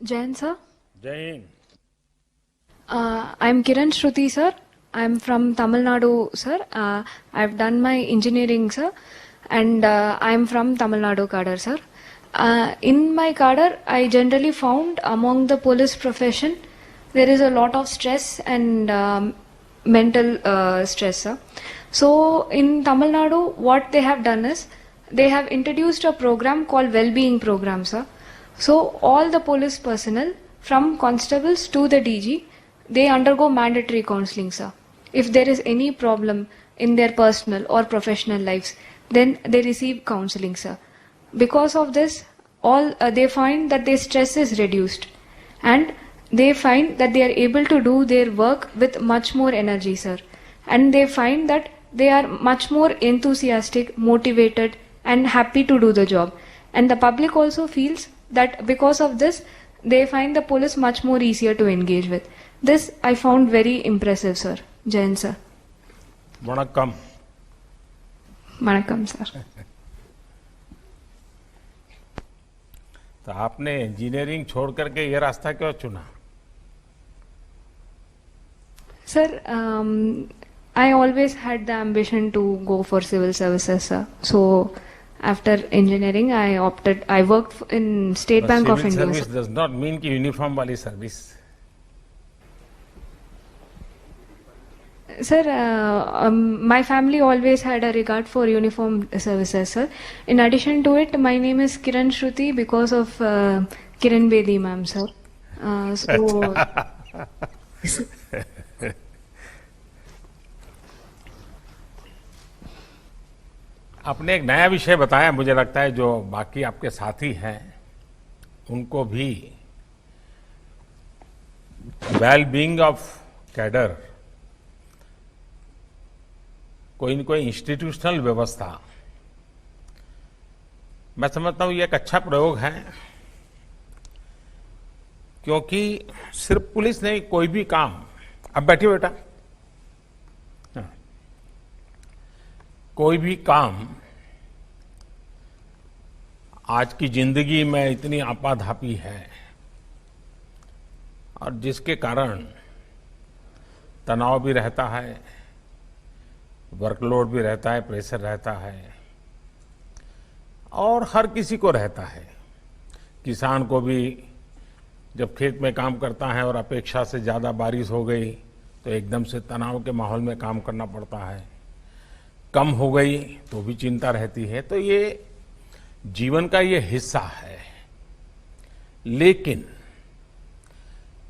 Jain, sir. Jain. I'm Kiran Shruti, sir. I'm from Tamil Nadu, sir. I've done my engineering, sir, and I'm from Tamil Nadu cadre, sir. In my cadre, I generally found among the police profession there is a lot of stress and mental stress, sir. So in Tamil Nadu, what they have done is they have introduced a program called well-being program, sir. So all the police personnel from constables to the DG, they undergo mandatory counseling, sir. If there is any problem in their personal or professional lives, then they receive counseling, sir. Because of this, all they find that their stress is reduced, and they find that they are able to do their work with much more energy, sir. And they find that they are much more enthusiastic, motivated, and happy to do the job. And the public also feels that because of this, they find the police much more easier to engage with. This I found very impressive, sir. Jain, sir. Vanakkam. Vanakkam, sir. तो आपने engineering छोड़ करके ये रास्ता क्यों चुना? Sir, I always had the ambition to go for civil services, sir. So after engineering, I worked in State Bank of India. Civil service does not mean कि uniform वाली service. Sir, my family always had a regard for uniform services, sir. In addition to it, my name is Kiran Shruti because of Kiran Bedi ma'am, sir. आपने एक नया विषय बताया, मुझे लगता है जो बाकी आपके साथी हैं उनको भी वेल बीइंग ऑफ कैडर, कोई न कोई इंस्टीट्यूशनल व्यवस्था, मैं समझता हूं ये एक अच्छा प्रयोग है, क्योंकि सिर्फ पुलिस नहीं, कोई भी काम, अब बैठिए बेटा, कोई भी काम आज की जिंदगी में इतनी आपाधापी है और जिसके कारण तनाव भी रहता है, वर्कलोड भी रहता है, प्रेशर रहता है और हर किसी को रहता है। किसान को भी जब खेत में काम करता है और अपेक्षा से ज्यादा बारिश हो गई तो एकदम से तनाव के माहौल में काम करना पड़ता है, कम हो गई तो भी चिंता रहती है। तो ये जीवन का ये हिस्सा है, लेकिन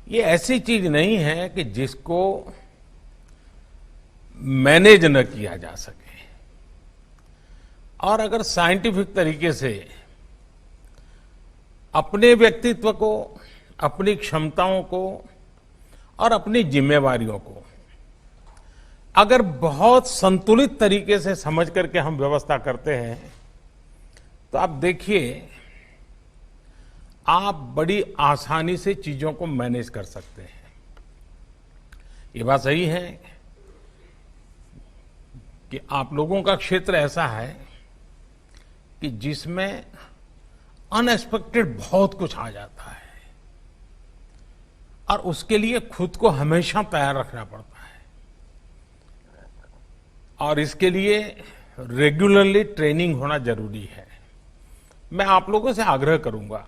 ये ऐसी चीज नहीं है कि जिसको मैनेज न किया जा सके। और अगर साइंटिफिक तरीके से अपने व्यक्तित्व को, अपनी क्षमताओं को और अपनी जिम्मेवारियों को अगर बहुत संतुलित तरीके से समझ करके हम व्यवस्था करते हैं तो आप देखिए, आप बड़ी आसानी से चीजों को मैनेज कर सकते हैं। ये बात सही है कि आप लोगों का क्षेत्र ऐसा है कि जिसमें अनएक्सपेक्टेड बहुत कुछ आ जाता है और उसके लिए खुद को हमेशा तैयार रखना पड़ता है और इसके लिए रेगुलरली ट्रेनिंग होना जरूरी है। मैं आप लोगों से आग्रह करूंगा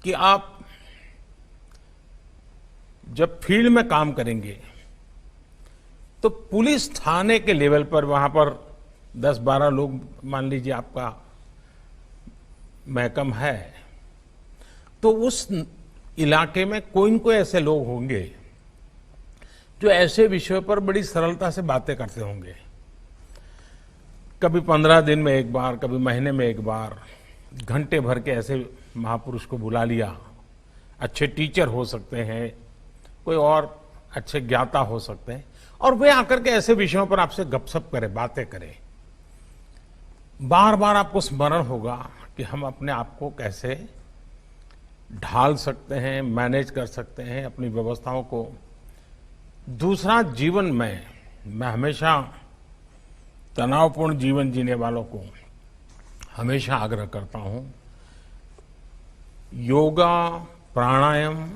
कि आप जब फील्ड में काम करेंगे तो पुलिस थाने के लेवल पर, वहां पर 10-12 लोग मान लीजिए आपका महकम है, तो उस इलाके में कोई न कोई ऐसे लोग होंगे जो ऐसे विषयों पर बड़ी सरलता से बातें करते होंगे। कभी 15 दिन में एक बार, कभी महीने में एक बार, घंटे भर के ऐसे महापुरुष को बुला लिया। अच्छे टीचर हो सकते हैं, कोई और अच्छे ज्ञाता हो सकते हैं, और वे आकर के ऐसे विषयों पर आपसे गपशप करें, बातें करें। बार बार आपको स्मरण होगा कि हम अपने आप को कैसे ढाल सकते हैं, मैनेज कर सकते हैं अपनी व्यवस्थाओं को। दूसरा, जीवन में मैं हमेशा तनावपूर्ण जीवन जीने वालों को हमेशा आग्रह करता हूं योगा, प्राणायाम,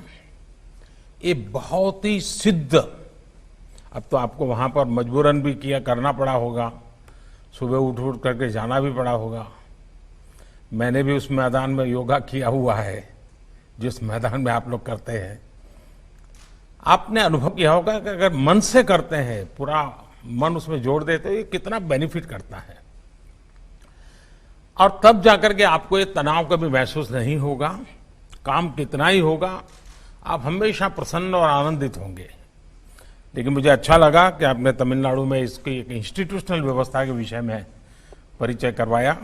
ये बहुत ही सिद्ध, अब तो आपको वहां पर मजबूरन भी किया करना पड़ा होगा, सुबह उठ उठ करके जाना भी पड़ा होगा। मैंने भी उस मैदान में योगा किया हुआ है जिस मैदान में आप लोग करते हैं। आपने अनुभव किया होगा कि अगर मन से करते हैं, पूरा मन उसमें जोड़ देते हैं, ये कितना बेनिफिट करता है। और तब जाकर के आपको ये तनाव कभी महसूस नहीं होगा, काम कितना ही होगा, आप हमेशा प्रसन्न और आनंदित होंगे। लेकिन मुझे अच्छा लगा कि आपने तमिलनाडु में इसकी एक इंस्टीट्यूशनल व्यवस्था के विषय में परिचय करवाया।